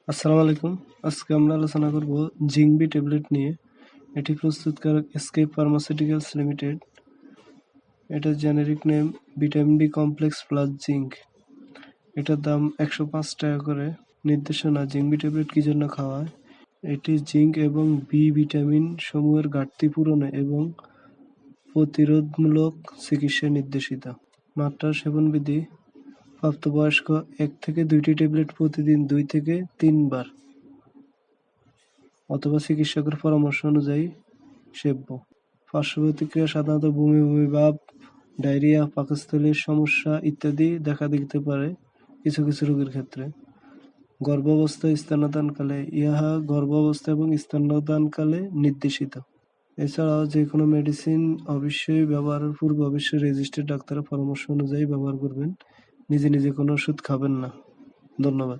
আসসালামু আলাইকুম। আজকে আমরা আলোচনা করব জিংবি ট্যাবলেট নিয়ে। এটি প্রস্তুতকারক এসকেপ ফার্মাসিউটিক্যালস লিমিটেড। এটার generic name vitamin D complex plus zinc. এটার দাম 105 টাকা করে। নির্দেশনা: জিংবি ট্যাবলেট কি জন্য খাওয়া হয়? এটি জিঙ্ক এবং বি ভিটামিন সমূহের ঘাটতি পূরণে এবং প্রতিরোধমূলক চিকিৎসায় নির্দেশিত। মাত্রা: সেবনবিধি: প্রাপ্তবয়স্ক 1 থেকে 2টি ট্যাবলেট প্রতিদিন 2 থেকে 3 বার অথবা চিকিৎসকের পরামর্শ অনুযায়ী সেব্য। পার্শ্ব প্রতিক্রিয়া: সাধারণত বমি বমি ভাব, ডায়রিয়া, পাকস্থলীর সমস্যা ইত্যাদি দেখা দিতে পারে কিছু কিছু রোগীর ক্ষেত্রে। গর্ভাবস্থা, স্তন্যদানকালে: ইহা গর্ভাবস্থা এবং স্তন্যদানকালে নির্দেশিত। এছাড়াও যে কোনো মেডিসিন অবশ্যই ব্যবহারের পূর্বে অবশ্যই রেজিস্টার্ড ডাক্তারের পরামর্শ অনুযায়ী ব্যবহার করবেন। নিজে নিজে কোনো ওষুধ খাবেন না। ধন্যবাদ।